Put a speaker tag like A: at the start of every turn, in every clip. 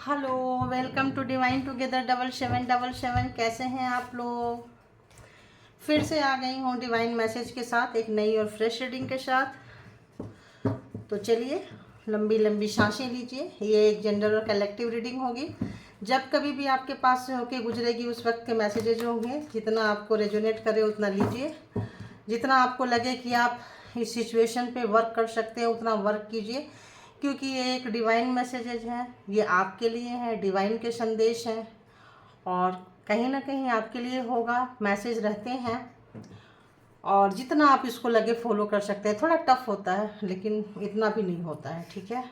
A: Hello, welcome to divine together 7777। कैसे हैं आप लोग? फिर से आ गई हूँ डिवाइन मैसेज के साथ, एक नई और फ्रेश रीडिंग के साथ। तो चलिए, लंबी लंबी सांसें लीजिए। ये एक जनरल और कलेक्टिव रीडिंग होगी। जब कभी भी आपके पास से होके गुजरेगी उस वक्त के मैसेजेज होंगे। जितना आपको रेजोनेट करे उतना लीजिए। जितना आपको लगे कि आप इस सिचुएशन पे वर्क कर सकते हैं उतना वर्क कीजिए, क्योंकि ये एक डिवाइन मैसेजेज है। ये आपके लिए है, डिवाइन के संदेश हैं और कहीं ना कहीं आपके लिए होगा। मैसेज रहते हैं और जितना आप इसको लगे फॉलो कर सकते हैं। थोड़ा टफ होता है लेकिन इतना भी नहीं होता है, ठीक है।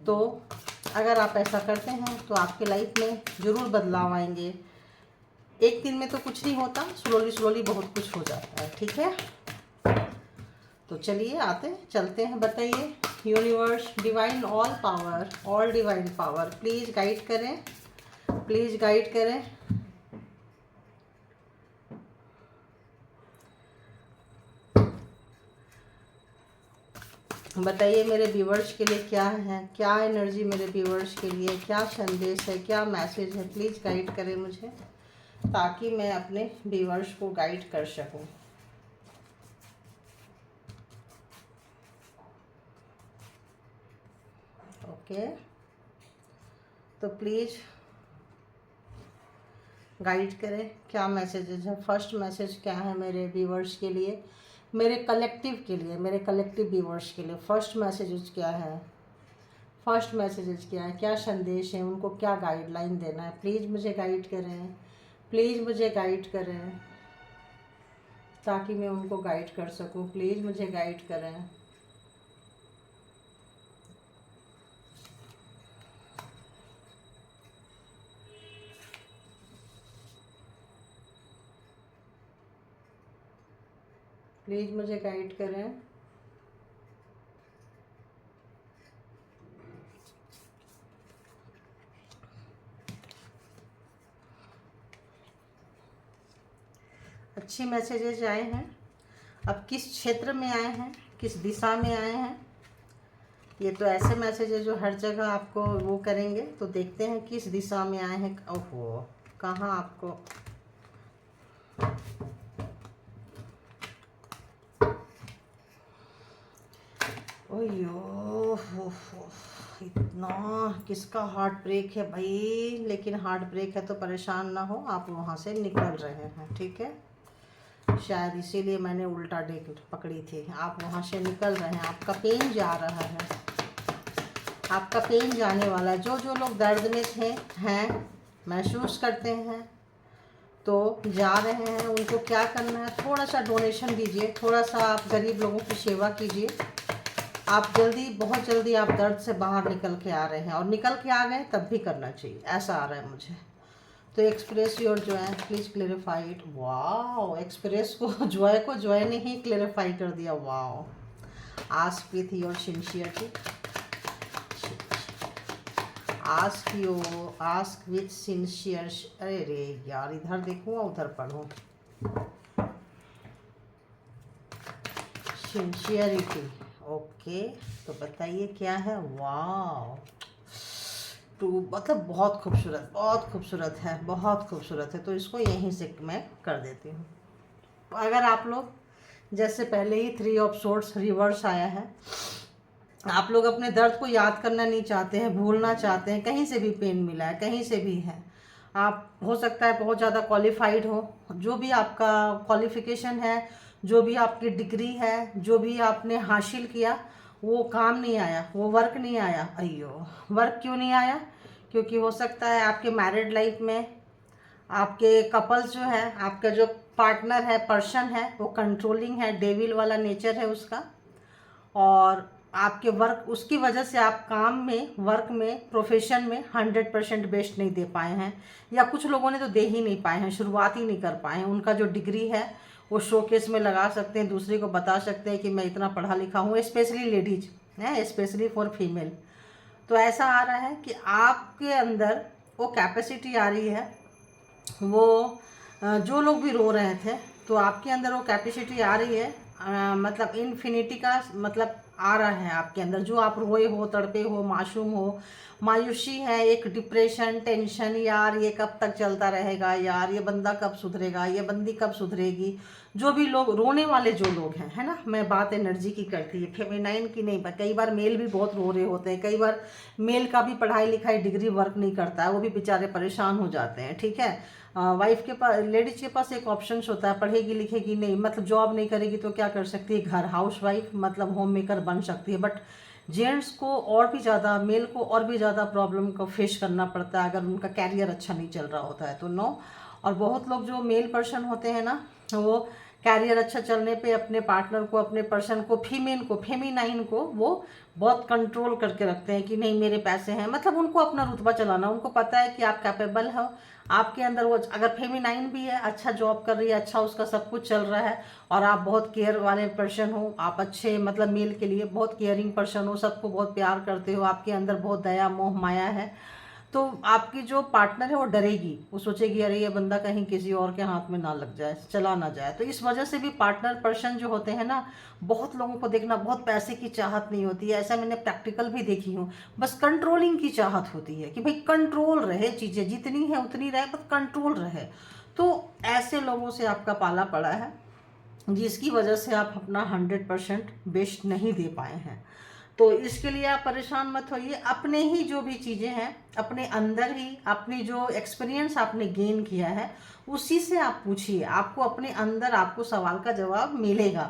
A: तो अगर आप ऐसा करते हैं तो आपके लाइफ में ज़रूर बदलाव आएंगे। एक दिन में तो कुछ नहीं होता, स्लोली स्लोली बहुत कुछ हो जाता है, ठीक है। तो चलिए आते चलते हैं। बताइए universe, divine all divine power, please guide करें, प्लीज़ गाइड करें। बताइए मेरे व्यूवर्स के लिए क्या है, क्या एनर्जी मेरे व्यूवर्स के लिए, क्या संदेश है, क्या मैसेज है। प्लीज़ गाइड करें मुझे, ताकि मैं अपने व्यूवर्स को गाइड कर सकूं। ओके, तो प्लीज़ गाइड करें, क्या मैसेजेस है। फर्स्ट मैसेज क्या है मेरे व्यूवर्स के लिए, मेरे कलेक्टिव के लिए, मेरे कलेक्टिव व्यूवर्स के लिए। फर्स्ट मैसेजेस क्या है, फर्स्ट मैसेजेस क्या है, क्या संदेश है, उनको क्या गाइडलाइन देना है। प्लीज़ मुझे गाइड करें, प्लीज़ मुझे गाइड करें, ताकि मैं उनको गाइड कर सकूं। प्लीज़ मुझे गाइड करें। प्लीज़ मुझे गाइड करें। अच्छी मैसेजेस आए हैं। अब किस क्षेत्र में आए हैं, किस दिशा में आए हैं, ये तो ऐसे मैसेज है जो हर जगह आपको वो करेंगे। तो देखते हैं किस दिशा में आए हैं। ओहो, कहाँ आपको ओयो, इतना किसका हार्ट ब्रेक है भाई। लेकिन हार्ट ब्रेक है तो परेशान ना हो, आप वहाँ से निकल रहे हैं, ठीक है। शायद इसीलिए मैंने उल्टा डेक पकड़ी थी। आप वहाँ से निकल रहे हैं, आपका पेन जा रहा है, आपका पेन जाने वाला है। जो जो लोग दर्द में थे हैं, महसूस करते हैं, तो जा रहे हैं, उनको क्या करना है, थोड़ा सा डोनेशन दीजिए, थोड़ा सा आप गरीब लोगों की सेवा कीजिए। आप जल्दी, बहुत जल्दी आप दर्द से बाहर निकल के आ रहे हैं, और निकल के आ गए तब भी करना चाहिए, ऐसा आ रहा है मुझे। तो express your Joy, please clarify it. Wow, express को जॉय ने ही क्लेरिफाई कर दिया। Wow, ask with your sincerity, ask with sincere. अरे रे यार, इधर देखूँ उधर पढ़ूँ। Sincerity, okay. तो बताइए क्या है। वाओ, टू, मतलब बहुत खूबसूरत, बहुत खूबसूरत है, बहुत खूबसूरत है। तो इसको यहीं से मैं कर देती हूँ। अगर आप लोग, जैसे पहले ही 3 ऑफ सोर्ड्स रिवर्स आया है, आप लोग अपने दर्द को याद करना नहीं चाहते हैं, भूलना चाहते हैं, कहीं से भी पेन मिला है, कहीं से भी है, आप हो सकता है बहुत ज़्यादा क्वालिफाइड हो, जो भी आपका क्वालिफिकेशन है, जो भी आपकी डिग्री है, जो भी आपने हासिल किया, वो काम नहीं आया, वो वर्क नहीं आया। अयो, वर्क क्यों नहीं आया? क्योंकि हो सकता है आपके मैरिड लाइफ में आपके कपल्स जो है, आपका जो पार्टनर है, पर्सन है, वो कंट्रोलिंग है, डेविल वाला नेचर है उसका। और आपके वर्क, उसकी वजह से आप काम में, वर्क में, प्रोफेशन में 100% बेस्ट नहीं दे पाए हैं, या कुछ लोगों ने तो दे ही नहीं पाए हैं, शुरुआत ही नहीं कर पाए हैं। उनका जो डिग्री है वो शोकेस में लगा सकते हैं, दूसरे को बता सकते हैं कि मैं इतना पढ़ा लिखा हूँ, स्पेशली लेडीज हैं, स्पेशली फॉर फीमेल। तो ऐसा आ रहा है कि आपके अंदर वो कैपेसिटी आ रही है। वो जो लोग भी रो रहे थे, तो आपके अंदर वो कैपेसिटी आ रही है। मतलब इन्फिनिटी का मतलब आ रहा है आपके अंदर, जो आप रोए हो, तड़पे हो, मासूम हो, मायूसी है, एक डिप्रेशन, टेंशन, यार ये कब तक चलता रहेगा, यार ये बंदा कब सुधरेगा, ये बंदी कब सुधरेगी, जो भी लोग रोने वाले जो लोग हैं, है ना, मैं बात एनर्जी की करती है, फेमिनाइन की नहीं। पर कई बार मेल भी बहुत रो रहे होते हैं, कई बार मेल का भी पढ़ाई लिखाई डिग्री वर्क नहीं करता है, वो भी बेचारे परेशान हो जाते हैं, ठीक है। वाइफ के पास, लेडीज के पास एक ऑप्शन होता है, पढ़ेगी लिखेगी नहीं, मतलब जॉब नहीं करेगी तो क्या कर सकती है, घर हाउस वाइफ मतलब होम मेकर बन सकती है। बट जेंट्स को और भी ज़्यादा, मेल को और भी ज़्यादा प्रॉब्लम को फेस करना पड़ता है अगर उनका कैरियर अच्छा नहीं चल रहा होता है तो, नो। और बहुत लोग जो मेल पर्सन होते हैं ना, वो कैरियर अच्छा चलने पे अपने पार्टनर को, अपने पर्सन को, फीमेल को, फेमिनाइन को वो बहुत कंट्रोल करके रखते हैं कि नहीं मेरे पैसे हैं, मतलब उनको अपना रुतबा चलाना, उनको पता है कि आप कैपेबल हो, आपके अंदर वो, अगर फेमिनाइन भी है, अच्छा जॉब कर रही है, अच्छा उसका सब कुछ चल रहा है, और आप बहुत केयर वाले पर्सन हो, आप अच्छे मतलब मेल के लिए बहुत केयरिंग पर्सन हो, सबको बहुत प्यार करते हो, आपके अंदर बहुत दया मोह माया है, तो आपकी जो पार्टनर है वो डरेगी, वो सोचेगी अरे ये बंदा कहीं किसी और के हाथ में ना लग जाए, चला ना जाए। तो इस वजह से भी पार्टनर पर्सन जो होते हैं ना, बहुत लोगों को देखना, बहुत पैसे की चाहत नहीं होती है, ऐसा मैंने प्रैक्टिकल भी देखी हूँ, बस कंट्रोलिंग की चाहत होती है कि भाई कंट्रोल रहे, चीज़ें जितनी है उतनी रहे, बस कंट्रोल रहे। तो ऐसे लोगों से आपका पाला पड़ा है, जिसकी वजह से आप अपना 100% बेस्ट नहीं दे पाए हैं। तो इसके लिए आप परेशान मत होइए, अपने ही जो भी चीज़ें हैं, अपने अंदर ही अपनी जो एक्सपीरियंस आपने गेन किया है उसी से आप पूछिए, आपको अपने अंदर आपको सवाल का जवाब मिलेगा,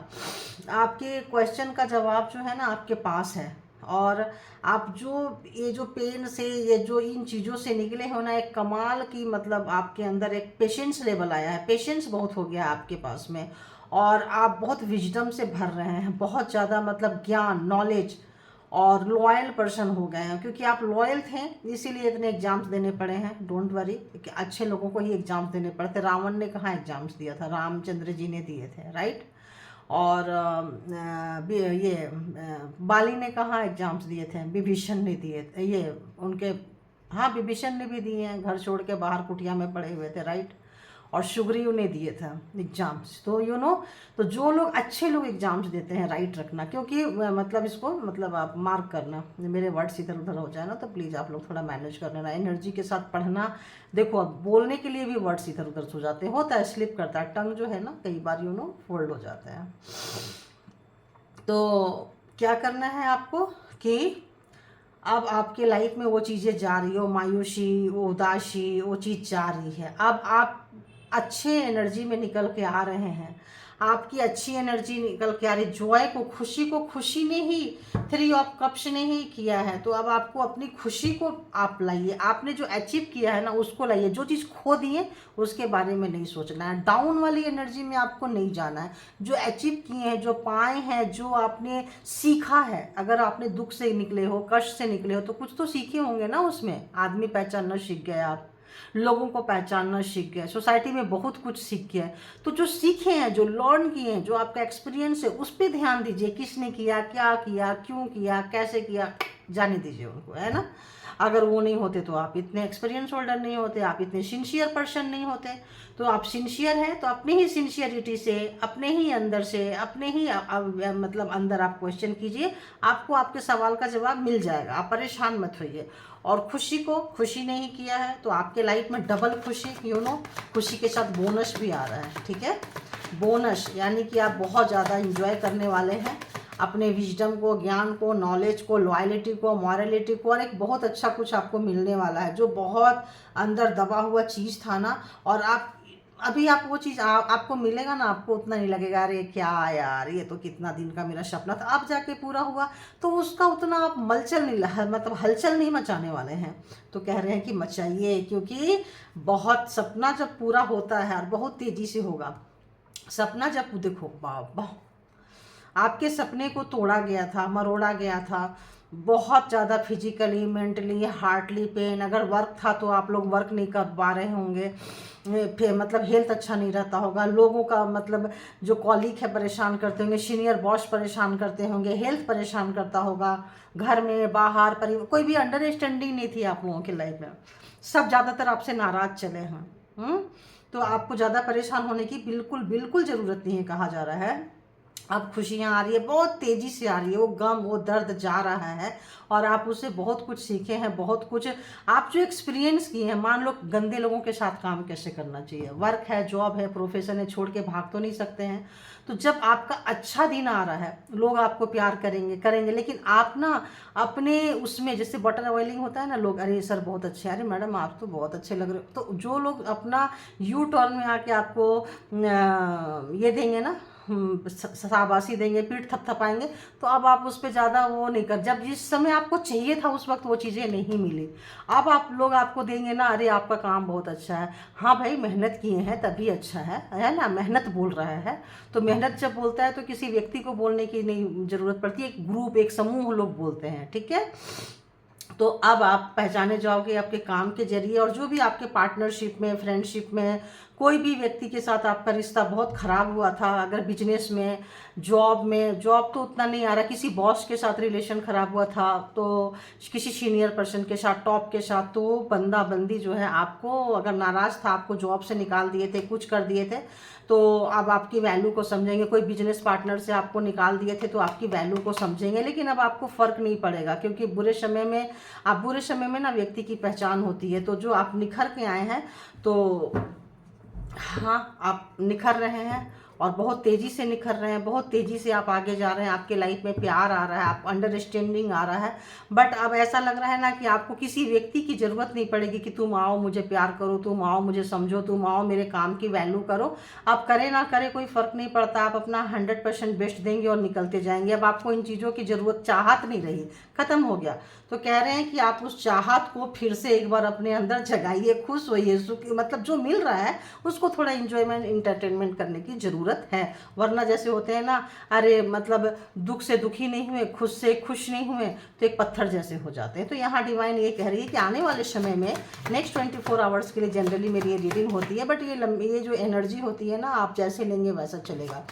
A: आपके क्वेश्चन का जवाब जो है ना आपके पास है। और आप जो ये जो पेन से, ये जो इन चीज़ों से निकले हो ना, एक कमाल की मतलब आपके अंदर एक पेशेंस लेवल आया है, पेशेंस बहुत हो गया है आपके पास में, और आप बहुत विजडम से भर रहे हैं, बहुत ज़्यादा मतलब ज्ञान, नॉलेज, और लॉयल पर्सन हो गए हैं, क्योंकि आप लॉयल थे इसीलिए इतने एग्जाम्स देने पड़े हैं। डोंट वरी, अच्छे लोगों को ही एग्जाम्स देने पड़ते, रावण ने कहाँ एग्जाम्स दिया था, रामचंद्र जी ने दिए थे, राइट। और बाली ने कहाँ एग्जाम्स दिए थे, विभीषण ने दिए थे, ये उनके, हाँ विभीषण ने भी दिए हैं, घर छोड़ के बाहर कुटिया में पड़े हुए थे, राइट। और सुग्रीव ने दिए थे एग्जाम्स। तो तो जो लोग, अच्छे लोग एग्जाम्स देते हैं, राइट रखना, क्योंकि मतलब इसको मतलब आप मार्क करना, मेरे वर्ड्स इधर उधर हो जाए ना तो प्लीज़ आप लोग थोड़ा मैनेज कर लेना, एनर्जी के साथ पढ़ना। देखो अब बोलने के लिए भी वर्ड्स इधर उधर हो जाते हैं, होता है, स्लिप करता है, टंग जो है ना कई बार फोल्ड हो जाता है। तो क्या करना है आपको कि अब आपके लाइफ में वो चीज़ें जा रही हो, मायूसी, वो उदासी, वो चीज़ जा रही है, अब आप अच्छे एनर्जी में निकल के आ रहे हैं, आपकी अच्छी एनर्जी निकल के आ रही, जॉय को खुशी ने ही, 3 ऑफ कप्स ने ही किया है। तो अब आपको अपनी खुशी को आप लाइए, आपने जो अचीव किया है ना उसको लाइए, जो चीज़ खो दिए उसके बारे में नहीं सोचना है, डाउन वाली एनर्जी में आपको नहीं जाना है। जो अचीव किए हैं, जो पाए हैं, जो आपने सीखा है, अगर आपने दुख से निकले हो, कष्ट से निकले हो, तो कुछ तो सीखे होंगे ना, उसमें आदमी पहचानना सीख गए, आप लोगों को पहचानना सीख गए, सोसाइटी में बहुत कुछ सीख गए। तो जो सीखे हैं, जो लर्न किए हैं, जो आपका एक्सपीरियंस है, उस पर ध्यान दीजिए, किसने किया, क्या किया, क्यों किया, कैसे किया, जाने दीजिए उनको, है ना। अगर वो नहीं होते तो आप इतने एक्सपीरियंस होल्डर नहीं होते, आप इतने सिंसियर पर्सन नहीं होते। तो आप सिंसियर हैं तो अपनी ही सिंसियरिटी से, अपने ही अंदर से, अपने ही मतलब अंदर आप क्वेश्चन कीजिए, आपको आपके सवाल का जवाब मिल जाएगा, आप परेशान मत होइए। और खुशी को खुशी नहीं किया है तो आपके लाइफ में डबल खुशी, खुशी के साथ बोनस भी आ रहा है, ठीक है। बोनस यानी कि आप बहुत ज़्यादा इंजॉय करने वाले हैं अपने विजडम को, ज्ञान को, नॉलेज को, लॉयलिटी को, मॉरलिटी को, और एक बहुत अच्छा कुछ आपको मिलने वाला है, जो बहुत अंदर दबा हुआ चीज़ था ना, और आप अभी आप वो चीज़ आपको मिलेगा ना, आपको उतना नहीं लगेगा अरे क्या यार ये तो कितना दिन का मेरा सपना था, अब जाके पूरा हुआ, तो उसका उतना आप मलचल नहीं, मतलब हलचल नहीं मचाने वाले हैं। तो कह रहे हैं कि मचाइए, क्योंकि बहुत सपना जब पूरा होता है और बहुत तेज़ी से होगा सपना, जब देखो बाबा आपके सपने को तोड़ा गया था, मरोड़ा गया था, बहुत ज़्यादा फिजिकली, मेंटली, हार्टली पेन, अगर वर्क था तो आप लोग वर्क नहीं कर पा रहे होंगे, फिर मतलब हेल्थ अच्छा नहीं रहता होगा, लोगों का मतलब जो कॉलीग है परेशान करते होंगे, सीनियर बॉस परेशान करते होंगे, हेल्थ परेशान करता होगा, घर में बाहर परिवार, कोई भी अंडरस्टैंडिंग नहीं थी आप लोगों की लाइफ में, सब ज़्यादातर आपसे नाराज़ चले हैं। तो आपको ज़्यादा परेशान होने की बिल्कुल बिल्कुल ज़रूरत नहीं है, कहा जा रहा है अब खुशियाँ आ रही है, बहुत तेज़ी से आ रही है, वो गम वो दर्द जा रहा है और आप उससे बहुत कुछ सीखे हैं, बहुत कुछ आप जो एक्सपीरियंस किए हैं। मान लो गंदे लोगों के साथ काम कैसे करना चाहिए, वर्क है, जॉब है, प्रोफेशन है, छोड़ के भाग तो नहीं सकते हैं। तो जब आपका अच्छा दिन आ रहा है, लोग आपको प्यार करेंगे करेंगे, लेकिन आप ना अपने उसमें जैसे बटन ऑयलिंग होता है ना, लोग अरे सर बहुत अच्छे, अरे मैडम आप तो बहुत अच्छे लग रहे हो, तो जो लोग अपना यू टर्न में आके आपको ये देंगे ना, शाबाशी देंगे, पीठ थपथपाएंगे, तो अब आप उस पर ज़्यादा वो नहीं कर, जब जिस समय आपको चाहिए था उस वक्त वो चीज़ें नहीं मिली, अब आप लोग आपको देंगे ना, अरे आपका काम बहुत अच्छा है, हाँ भाई मेहनत किए हैं तभी अच्छा है ना, मेहनत बोल रहा है। तो मेहनत जब बोलता है तो किसी व्यक्ति को बोलने की नहीं ज़रूरत पड़ती, एक ग्रुप एक समूह लोग बोलते हैं, ठीक है। तो अब आप पहचाने जाओगे आपके काम के जरिए, और जो भी आपके पार्टनरशिप में, फ्रेंडशिप में, कोई भी व्यक्ति के साथ आपका रिश्ता बहुत ख़राब हुआ था, अगर बिजनेस में, जॉब में, जॉब तो उतना नहीं आ रहा, किसी बॉस के साथ रिलेशन ख़राब हुआ था, तो किसी सीनियर पर्सन के साथ, टॉप के साथ, तो बंदा बंदी जो है आपको अगर नाराज़ था, आपको जॉब से निकाल दिए थे, कुछ कर दिए थे, तो अब आपकी वैल्यू को समझेंगे। कोई बिजनेस पार्टनर से आपको निकाल दिए थे तो आपकी वैल्यू को समझेंगे, लेकिन अब आपको फ़र्क नहीं पड़ेगा, क्योंकि बुरे समय में ना व्यक्ति की पहचान होती है। तो जो आप निखर के आए हैं, तो हाँ आप निखर रहे हैं और बहुत तेज़ी से निखर रहे हैं, बहुत तेज़ी से आप आगे जा रहे हैं, आपके लाइफ में प्यार आ रहा है, आप अंडरस्टैंडिंग आ रहा है। बट अब ऐसा लग रहा है ना कि आपको किसी व्यक्ति की ज़रूरत नहीं पड़ेगी कि तुम आओ मुझे प्यार करो, तुम आओ मुझे समझो, तुम आओ मेरे काम की वैल्यू करो। आप करे ना करे कोई फ़र्क नहीं पड़ता, आप अपना 100% बेस्ट देंगे और निकलते जाएंगे। अब आपको इन चीज़ों की ज़रूरत, चाहत नहीं रही, ख़त्म हो गया। तो कह रहे हैं कि आप उस चाहत को फिर से एक बार अपने अंदर जगाइए, खुश होइए, सुख मतलब जो मिल रहा है उसको थोड़ा इंजॉयमेंट, इंटरटेनमेंट करने की ज़रूरत है। वरना जैसे होते हैं ना, अरे मतलब दुख से दुखी नहीं हुए, खुश से खुश नहीं हुए, तो एक पत्थर जैसे हो जाते हैं। तो यहाँ डिवाइन ये कह रही है कि आने वाले समय में नेक्स्ट 24 आवर्स के लिए जनरली मेरी ये रीडिंग होती है, बट ये जो एनर्जी होती है ना, आप जैसे लेंगे वैसा चलेगा।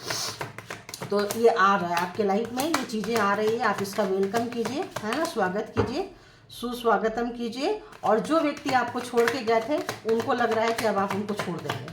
A: तो ये आ रहा है आपके लाइफ में, ये चीज़ें आ रही है, आप इसका वेलकम कीजिए, है ना, स्वागत कीजिए, सुस्वागतम कीजिए। और जो व्यक्ति आपको छोड़ के गए थे उनको लग रहा है कि अब आप उनको छोड़ देंगे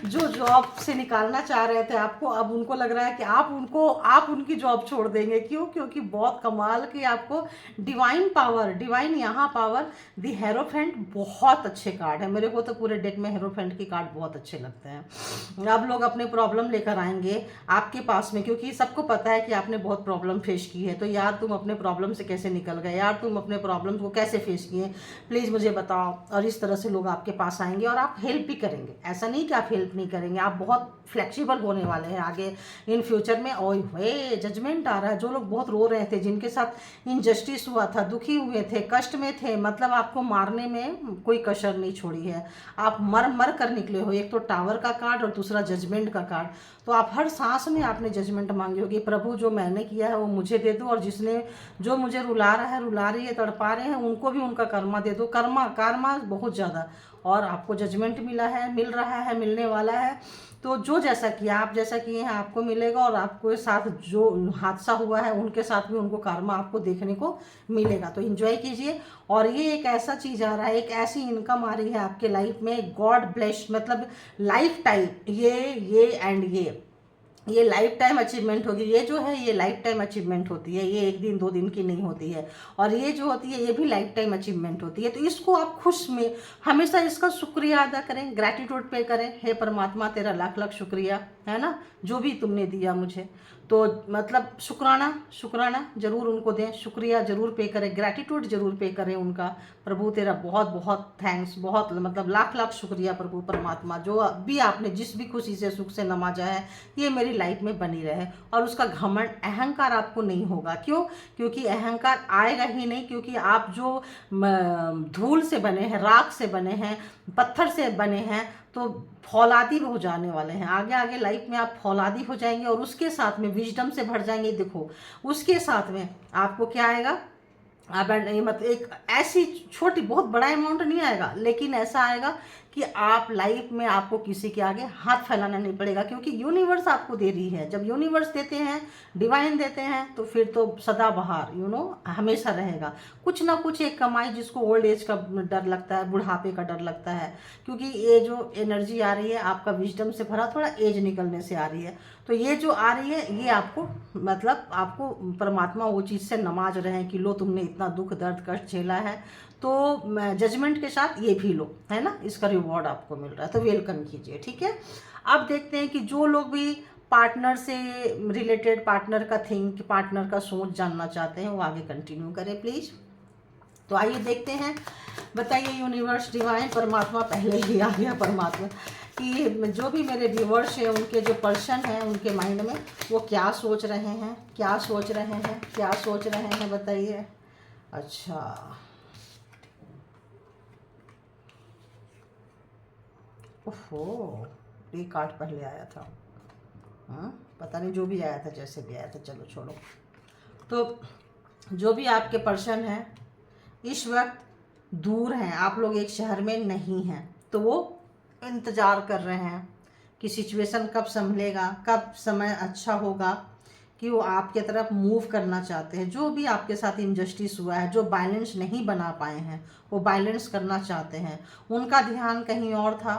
A: जो जॉब से निकालना चाह रहे थे आपको, अब उनको लग रहा है कि आप उनकी जॉब छोड़ देंगे। क्यों? क्योंकि बहुत कमाल की आपको डिवाइन पावर, डिवाइन यहाँ पावर, दी हेरोफेंट, बहुत अच्छे कार्ड है। मेरे को तो पूरे डेक में हेरोफेंट की कार्ड बहुत अच्छे लगते हैं। अब लोग अपने प्रॉब्लम लेकर आएंगे आपके पास में, क्योंकि सबको पता है कि आपने बहुत प्रॉब्लम फेस की है। तो यार तुम अपने प्रॉब्लम से कैसे निकल गए, यार तुम अपने प्रॉब्लम को कैसे फेस किए, प्लीज़ मुझे बताओ। और इस तरह से लोग आपके पास आएंगे और आप हेल्प भी करेंगे। ऐसा नहीं कि आप हेल्प नहीं करेंगे, आप बहुत फ्लेक्सिबल होने वाले हैं आगे इन फ्यूचर में। ओए होए जजमेंट आ रहा है। जो लोग बहुत रो रहे थे, जिनके साथ इनजस्टिस हुआ था, दुखी हुए थे, कष्ट में थे, मतलब आपको मारने में कोई कसर नहीं छोड़ी है, आप मर मर कर निकले हो। एक तो टावर का कार्ड और दूसरा जजमेंट का कार्ड। तो आप हर सांस में आपने जजमेंट मांगी होगी, प्रभु जो मैंने किया है वो मुझे दे दो, और जिसने जो मुझे रुला रहा है, रुला रही है, तड़पा रहे हैं, उनको भी उनका कर्मा दे दो। कर्मा बहुत ज़्यादा। और आपको जजमेंट मिला है, मिल रहा है, मिलने वाला है। तो जो जैसा किया, आप जैसा किए हैं आपको मिलेगा, और आपके साथ जो हादसा हुआ है उनके साथ भी उनको कर्मा आपको देखने को मिलेगा। तो एंजॉय कीजिए। और ये एक ऐसा चीज़ आ रहा है, एक ऐसी इनकम आ रही है आपके लाइफ में, गॉड ब्लेस, मतलब लाइफ टाइम, ये एंड ये लाइफ टाइम अचीवमेंट होगी। ये जो है ये लाइफ टाइम अचीवमेंट होती है, ये एक दिन दो दिन की नहीं होती है। और ये जो होती है ये भी लाइफ टाइम अचीवमेंट होती है। तो इसको आप खुश में हमेशा इसका शुक्रिया अदा करें, ग्रैटिट्यूड पे करें। हे परमात्मा तेरा लाख लाख शुक्रिया, है ना, जो भी तुमने दिया मुझे। तो मतलब शुक्राना जरूर उनको दें, शुक्रिया जरूर पे करें, ग्रैटिट्यूड जरूर पे करें उनका। प्रभु तेरा बहुत बहुत थैंक्स, बहुत मतलब लाख लाख शुक्रिया प्रभु परमात्मा, जो भी आपने जिस भी खुशी से सुख से नवाजा है, ये मेरी लाइफ में बनी रहे। और उसका घमंड, अहंकार आपको नहीं होगा। क्यों? क्योंकि अहंकार आएगा ही नहीं, क्योंकि आप जो धूल से बने हैं, राख से बने हैं, पत्थर से बने हैं, तो फौलादी हो जाने वाले हैं। आगे आगे लाइफ में आप फौलादी हो जाएंगे, और उसके साथ में विजडम से भर जाएंगे। देखो उसके साथ में आपको क्या आएगा, मतलब एक ऐसी छोटी, बहुत बड़ा अमाउंट नहीं आएगा, लेकिन ऐसा आएगा कि आप लाइफ में आपको किसी के आगे हाथ फैलाना नहीं पड़ेगा, क्योंकि यूनिवर्स आपको दे रही है। जब यूनिवर्स देते हैं, डिवाइन देते हैं, तो फिर तो सदाबहार हमेशा रहेगा। कुछ ना कुछ एक कमाई, जिसको ओल्ड एज का डर लगता है, बुढ़ापे का डर लगता है, क्योंकि ये जो एनर्जी आ रही है आपका विजडम से भरा, थोड़ा एज निकलने से आ रही है। तो ये जो आ रही है, ये आपको मतलब आपको परमात्मा वो चीज़ से नवाज रहे हैं कि लो, तुमने इतना दुख दर्द कष्ट झेला है, तो जजमेंट के साथ ये भी लो, है ना, इसका रिवॉर्ड आपको मिल रहा है, तो वेलकम कीजिए। ठीक है, अब देखते हैं कि जो लोग भी पार्टनर से रिलेटेड, पार्टनर का पार्टनर का सोच जानना चाहते हैं, वो आगे कंटिन्यू करें प्लीज़। तो आइए देखते हैं, बताइए यूनिवर्स, डिवाइन, परमात्मा, पहले ही आ गया परमात्मा, कि जो भी मेरे व्यूवर्स हैं, उनके जो पर्सन हैं, उनके माइंड में वो क्या सोच रहे हैं, क्या सोच रहे हैं, क्या सोच रहे हैं, बताइए। अच्छा, ओहो, ये कार्ड पहले आया था। हाँ, पता नहीं, जो भी आया था, जैसे भी आया था, चलो छोड़ो। तो जो भी आपके पर्सन हैं इस वक्त दूर हैं, आप लोग एक शहर में नहीं हैं, तो वो इंतज़ार कर रहे हैं कि सिचुएशन कब संभलेगा, कब समय अच्छा होगा, कि वो आपके तरफ मूव करना चाहते हैं। जो भी आपके साथ इनजस्टिस हुआ है, जो बैलेंस नहीं बना पाए हैं, वो बैलेंस करना चाहते हैं। उनका ध्यान कहीं और था,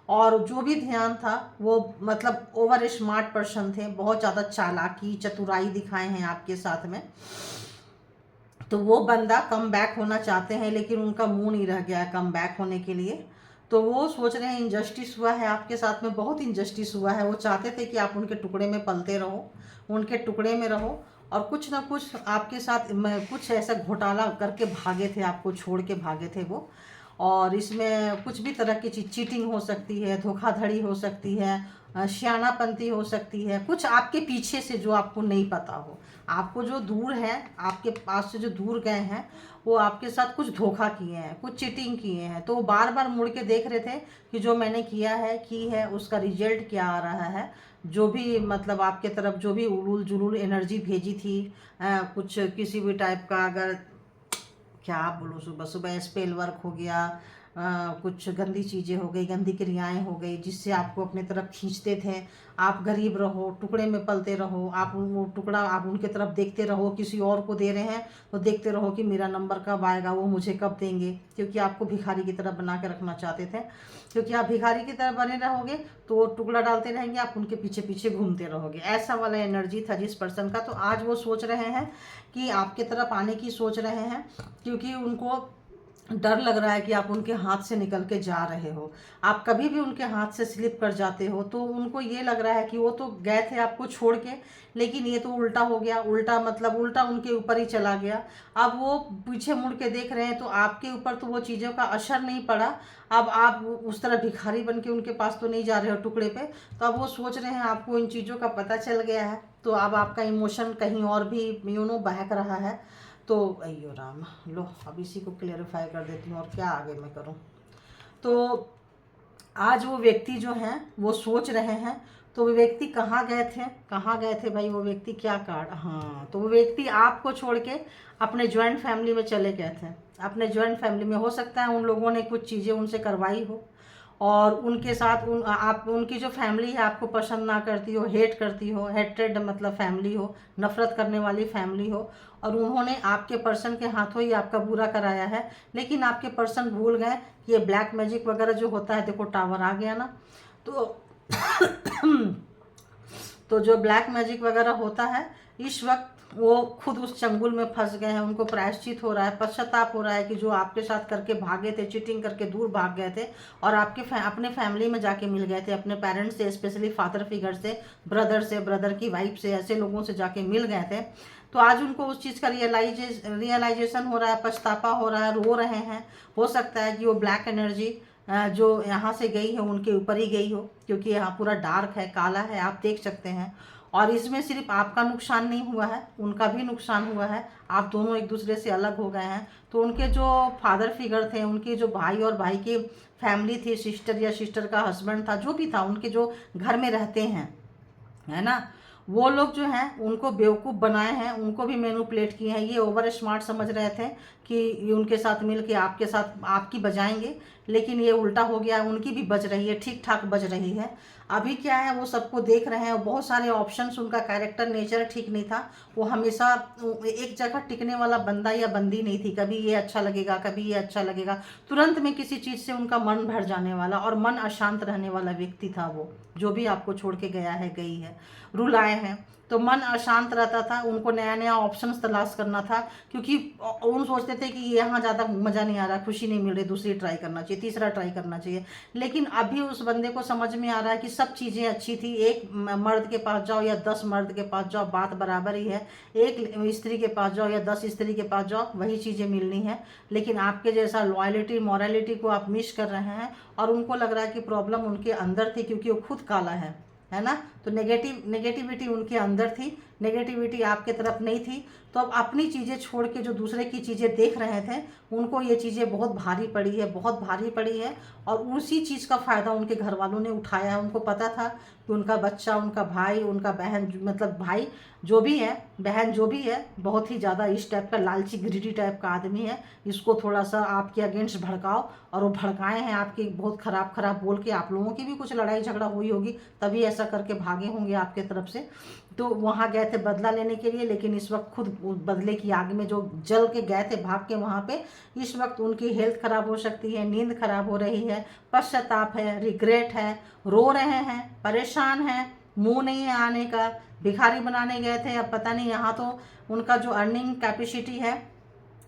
A: और जो भी ध्यान था वो मतलब ओवर स्मार्ट पर्सन थे, बहुत ज़्यादा चालाकी चतुराई दिखाए हैं आपके साथ में। तो वो बंदा कम बैक होना चाहते हैं, लेकिन उनका मुंह नहीं रह गया है कम बैक होने के लिए। तो वो सोच रहे हैं, इनजस्टिस हुआ है आपके साथ में, बहुत इनजस्टिस हुआ है। वो चाहते थे कि आप उनके टुकड़े में पलते रहो, उनके टुकड़े में रहो, और कुछ ना कुछ आपके साथ कुछ ऐसा घोटाला करके भागे थे, आपको छोड़ के भागे थे वो। और इसमें कुछ भी तरह की चीटिंग हो सकती है, धोखाधड़ी हो सकती है, सियानापंती हो सकती है, कुछ आपके पीछे से जो आपको नहीं पता हो। आपको जो दूर है, आपके पास से जो दूर गए हैं, वो आपके साथ कुछ धोखा किए हैं, कुछ चीटिंग किए हैं। तो वो बार बार मुड़ के देख रहे थे कि जो मैंने किया है, की है, उसका रिजल्ट क्या आ रहा है। जो भी मतलब आपके तरफ जो भी उलूल जुलूल एनर्जी भेजी थी, कुछ किसी भी टाइप का, अगर क्या बोलो, सुबह सुबह स्पेल वर्क हो गया, कुछ गंदी चीज़ें हो गई, गंदी क्रियाएं हो गई, जिससे आपको अपने तरफ खींचते थे। आप गरीब रहो, टुकड़े में पलते रहो, आप वो टुकड़ा आप उनके तरफ देखते रहो, किसी और को दे रहे हैं तो देखते रहो कि मेरा नंबर कब आएगा, वो मुझे कब देंगे, क्योंकि आपको भिखारी की तरफ बना के रखना चाहते थे। क्योंकि आप भिखारी की तरफ बने रहोगे तो वो टुकड़ा डालते रहेंगे, आप उनके पीछे पीछे घूमते रहोगे। ऐसा वाला एनर्जी था जिस पर्सन का। तो आज वो सोच रहे हैं कि आपके तरफ आने की सोच रहे हैं, क्योंकि उनको डर लग रहा है कि आप उनके हाथ से निकल के जा रहे हो। आप कभी भी उनके हाथ से स्लिप कर जाते हो, तो उनको ये लग रहा है कि वो तो गए थे आपको छोड़ के, लेकिन ये तो उल्टा हो गया। उल्टा मतलब उल्टा उनके ऊपर ही चला गया। अब वो पीछे मुड़ के देख रहे हैं, तो आपके ऊपर तो वो चीज़ों का असर नहीं पड़ा। अब आप उस तरह भिखारी बन के उनके पास तो नहीं जा रहे हो टुकड़े पे। तो अब वो सोच रहे हैं, आपको इन चीज़ों का पता चल गया है, तो अब आपका इमोशन कहीं और भी बहक रहा है। तो अयो राम, लो अब इसी को क्लेरिफाई कर देती हूँ, और क्या आगे मैं करूँ। तो आज वो व्यक्ति जो हैं वो सोच रहे हैं, तो वो व्यक्ति कहाँ गए थे, कहाँ गए थे भाई वो व्यक्ति, क्या कार्ड, हाँ, तो वो व्यक्ति आपको छोड़ के अपने ज्वाइंट फैमिली में चले गए थे। अपने ज्वाइंट फैमिली में हो सकता है उन लोगों ने कुछ चीज़ें उनसे करवाई हो, और उनके साथ आप उनकी जो फैमिली है आपको पसंद ना करती हो, हेट करती हो, हेट्रेड मतलब फैमिली हो, नफ़रत करने वाली फैमिली हो, और उन्होंने आपके पर्सन के हाथों ही आपका बुरा कराया है। लेकिन आपके पर्सन भूल गए कि ये ब्लैक मैजिक वगैरह जो होता है, देखो टावर आ गया ना, तो तो जो ब्लैक मैजिक वगैरह होता है, इस वक्त वो खुद उस चंगुल में फंस गए हैं। उनको प्रायश्चित हो रहा है, पश्चाताप हो रहा है कि जो आपके साथ करके भागे थे, चीटिंग करके दूर भाग गए थे, और अपने फैमिली में जाके मिल गए थे, अपने पेरेंट्स से, स्पेशली फादर फिगर से, ब्रदर की वाइफ से, ऐसे लोगों से जाके मिल गए थे। तो आज उनको उस चीज़ का रियलाइजेशन हो रहा है, पछतावा हो रहा है, रो रहे हैं। हो सकता है कि वो ब्लैक एनर्जी जो यहाँ से गई है उनके ऊपर ही गई हो, क्योंकि यहाँ पूरा डार्क है, काला है, आप देख सकते हैं। और इसमें सिर्फ आपका नुकसान नहीं हुआ है, उनका भी नुकसान हुआ है। आप दोनों एक दूसरे से अलग हो गए हैं। तो उनके जो फादर फिगर थे, उनके जो भाई और भाई की फैमिली थी, सिस्टर या सिस्टर का हस्बैंड था, जो भी था, उनके जो घर में रहते हैं, है ना, वो लोग जो हैं उनको बेवकूफ़ बनाए हैं, उनको भी मैनिपुलेट किए हैं। ये ओवर स्मार्ट समझ रहे थे कि ये उनके साथ मिल के आपके साथ आपकी बजाएंगे, लेकिन ये उल्टा हो गया, उनकी भी बज रही है, ठीक ठाक बज रही है। अभी क्या है, वो सबको देख रहे हैं, बहुत सारे ऑप्शंस, उनका कैरेक्टर नेचर ठीक नहीं था। वो हमेशा एक जगह टिकने वाला बंदा या बंदी नहीं थी, कभी ये अच्छा लगेगा, कभी ये अच्छा लगेगा, तुरंत में किसी चीज़ से उनका मन भर जाने वाला और मन अशांत रहने वाला व्यक्ति था वो, जो भी आपको छोड़ के गया है, गई है, रुलाए हैं, तो मन अशांत रहता था। उनको नया नया ऑप्शंस तलाश करना था, क्योंकि उन सोचते थे कि यहाँ ज़्यादा मज़ा नहीं आ रहा, खुशी नहीं मिल रही, दूसरी ट्राई करना चाहिए, तीसरा ट्राई करना चाहिए। लेकिन अभी उस बंदे को समझ में आ रहा है कि सब चीज़ें अच्छी थी, एक मर्द के पास जाओ या 10 मर्द के पास जाओ, बात बराबर ही है। एक स्त्री के पास जाओ या 10 स्त्री के पास जाओ, वही चीज़ें मिलनी है। लेकिन आपके जैसा लॉयल्टी मॉरलिटी को आप मिस कर रहे हैं, और उनको लग रहा है कि प्रॉब्लम उनके अंदर थी, क्योंकि वो खुद काला है ना। तो नेगेटिविटी उनके अंदर थी, नेगेटिविटी आपके तरफ नहीं थी। तो अब अपनी चीज़ें छोड़ के जो दूसरे की चीज़ें देख रहे थे, उनको ये चीज़ें बहुत भारी पड़ी है, बहुत भारी पड़ी है। और उसी चीज़ का फ़ायदा उनके घर वालों ने उठाया है। उनको पता था कि उनका बच्चा, उनका भाई, उनका बहन, मतलब भाई जो भी है, बहन जो भी है, बहुत ही ज़्यादा इस टाइप का लालची ग्रीडी टाइप का आदमी है। इसको थोड़ा सा आपके अगेंस्ट भड़काओ, और वो भड़काए हैं आपके बहुत ख़राब ख़राब बोल के। आप लोगों की भी कुछ लड़ाई झगड़ा हुई होगी, तभी ऐसा करके भागे होंगे आपके तरफ से। तो वहाँ गए थे बदला लेने के लिए, लेकिन इस वक्त खुद बदले की आग में जो जल के गए थे भाग के वहाँ पे, इस वक्त उनकी हेल्थ खराब हो सकती है, नींद खराब हो रही है, पश्चाताप है, रिग्रेट है, रो रहे हैं, परेशान हैं, मुंह नहीं है आने का, भिखारी बनाने गए थे। अब पता नहीं, यहाँ तो उनका जो अर्निंग कैपेसिटी है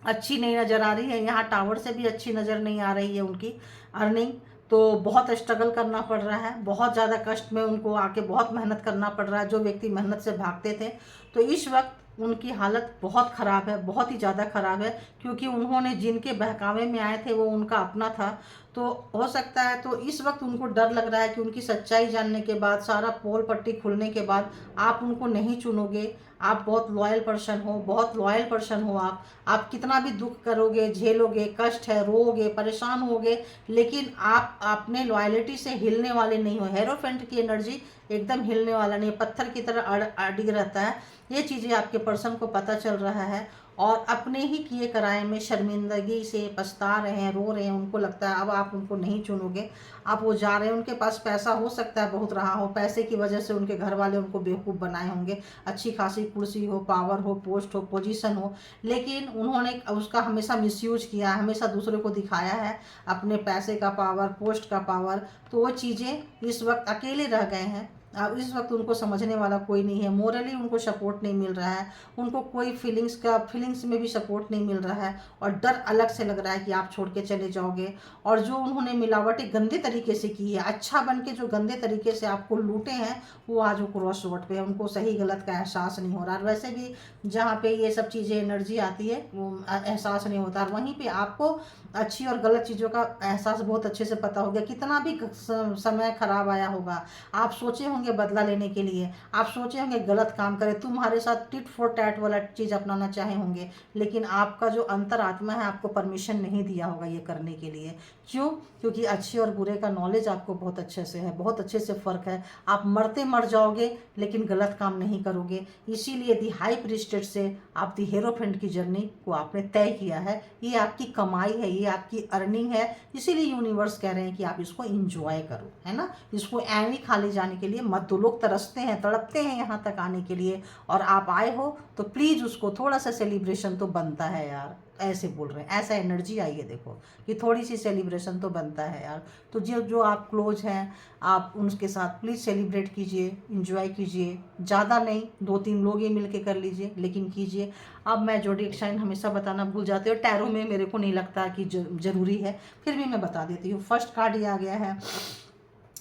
A: अच्छी नहीं नज़र आ रही है, यहाँ टावर से भी अच्छी नज़र नहीं आ रही है उनकी अर्निंग। तो बहुत स्ट्रगल करना पड़ रहा है, बहुत ज़्यादा कष्ट में उनको आके बहुत मेहनत करना पड़ रहा है। जो व्यक्ति मेहनत से भागते थे, तो इस वक्त उनकी हालत बहुत ख़राब है, बहुत ही ज़्यादा ख़राब है, क्योंकि उन्होंने जिनके बहकावे में आए थे वो उनका अपना था। तो हो सकता है, तो इस वक्त उनको डर लग रहा है कि उनकी सच्चाई जानने के बाद, सारा पोल पट्टी खुलने के बाद, आप उनको नहीं चुनोगे। आप बहुत लॉयल पर्सन हो, बहुत लॉयल पर्सन हो आप कितना भी दुख करोगे, झेलोगे, कष्ट है, रोओगे, परेशान होगे, लेकिन आप अपने लॉयलिटी से हिलने वाले नहीं हो। हेरोफेंट की एनर्जी एकदम हिलने वाला नहीं, पत्थर की तरह अडिग रहता है। ये चीज़ें आपके पर्सन को पता चल रहा है, और अपने ही किए कराए में शर्मिंदगी से पछता रहे हैं, रो रहे हैं। उनको लगता है अब आप उनको नहीं चुनोगे, आप वो जा रहे हैं। उनके पास पैसा हो सकता है बहुत रहा हो, पैसे की वजह से उनके घर वाले उनको बेवकूफ़ बनाए होंगे, अच्छी खासी कुर्सी हो, पावर हो, पोस्ट हो, पोजीशन हो, लेकिन उन्होंने उसका हमेशा मिसयूज किया, हमेशा दूसरे को दिखाया है अपने पैसे का पावर, पोस्ट का पावर। तो वो चीज़ें इस वक्त अकेले रह गए हैं। अब इस वक्त उनको समझने वाला कोई नहीं है, मोरली उनको सपोर्ट नहीं मिल रहा है, उनको कोई फीलिंग्स में भी सपोर्ट नहीं मिल रहा है, और डर अलग से लग रहा है कि आप छोड़ के चले जाओगे। और जो उन्होंने मिलावटें गंदे तरीके से की है, अच्छा बन के जो गंदे तरीके से आपको लूटे हैं, वो आज वो क्रॉस रोड पे है, उनको सही गलत का एहसास नहीं हो रहा। और वैसे भी जहाँ पे ये सब चीज़ें एनर्जी आती है, वो एहसास नहीं होता। और वहीं पे आपको अच्छी और गलत चीज़ों का एहसास बहुत अच्छे से पता हो गया। कितना भी समय खराब आया होगा, आप सोचे होंगे बदला लेने के लिए, आप सोचे होंगे गलत काम करें, तुम्हारे साथ टिट फॉर टैट वाला चीज़ अपनाना चाहे होंगे, लेकिन आपका जो अंतरात्मा है आपको परमिशन नहीं दिया होगा ये करने के लिए। क्यों? क्योंकि अच्छे और बुरे का नॉलेज आपको बहुत अच्छे से है, बहुत अच्छे से फ़र्क है। आप मरते मर जाओगे, लेकिन गलत काम नहीं करोगे। इसीलिए दी हाई प्रीस्टेड से आप दी हेरोफेंट की जर्नी को आपने तय किया है। ये आपकी कमाई है, ये आपकी अर्निंग है, इसीलिए यूनिवर्स कह रहे हैं कि आप इसको इंजॉय करो, है ना। इसको ऐवी खाली जाने के लिए मत दो। लोग तरसते हैं, तड़पते हैं यहाँ तक आने के लिए, और आप आए हो तो प्लीज़ उसको थोड़ा सा सेलिब्रेशन तो बनता है यार। ऐसे बोल रहे हैं, ऐसा एनर्जी आई है देखो, कि थोड़ी सी सेलिब्रेशन तो बनता है यार। तो जो जो आप क्लोज हैं, आप उनके साथ प्लीज़ सेलिब्रेट कीजिए, इंजॉय कीजिए। ज़्यादा नहीं, 2-3 लोग ही मिल के कर लीजिए, लेकिन कीजिए। अब मैं ज़ोडिएक साइन हमेशा बताना भूल जाते हो, टैरो में मेरे को नहीं लगता कि ज़रूरी है, फिर भी मैं बता देती हूँ। फर्स्ट कार्ड ये आ गया है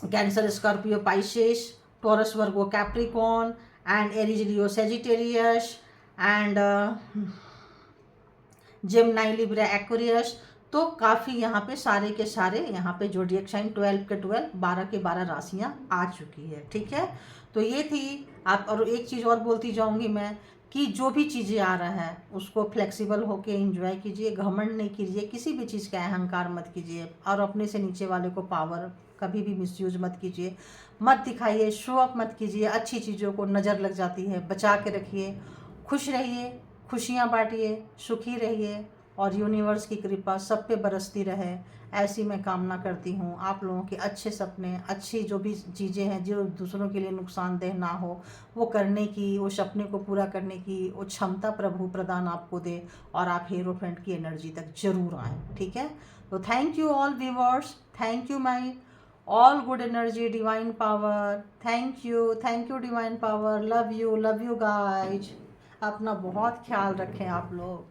A: cancer, Scorpio, Pisces, taurus, Virgo, Capricorn and Aries, Leo, Sagittarius and Gemini, Libra, Aquarius. तो काफ़ी यहाँ पे सारे के सारे यहाँ पे ज़ोडिएक साइन 12 के 12, 12 के 12 राशियाँ आ चुकी है, ठीक है। तो ये थी आप। और एक चीज़ और बोलती जाऊँगी मैं, कि जो भी चीज़ें आ रहा है उसको फ्लेक्सिबल होके एंजॉय कीजिए, घमंड नहीं कीजिए, किसी भी चीज़ का अहंकार मत कीजिए, और अपने से नीचे वाले को पावर कभी भी मिसयूज मत कीजिए, मत दिखाइए, शो ऑफ मत कीजिए। अच्छी चीज़ों को नज़र लग जाती है, बचा के रखिए, खुश रहिए, खुशियाँ बांटिए, सुखी रहिए और यूनिवर्स की कृपा सब पे बरसती रहे, ऐसी मैं कामना करती हूँ। आप लोगों के अच्छे सपने, अच्छी जो भी चीज़ें हैं जो दूसरों के लिए नुकसानदेह ना हो, वो करने की, वो सपने को पूरा करने की वो क्षमता प्रभु प्रदान आपको दे और आप हीरोफेंट की एनर्जी तक जरूर आएँ, ठीक है। तो thank you all viewers, thank you my all good energy, divine power, thank you divine power, love you guys. अपना बहुत ख्याल रखें आप लोग।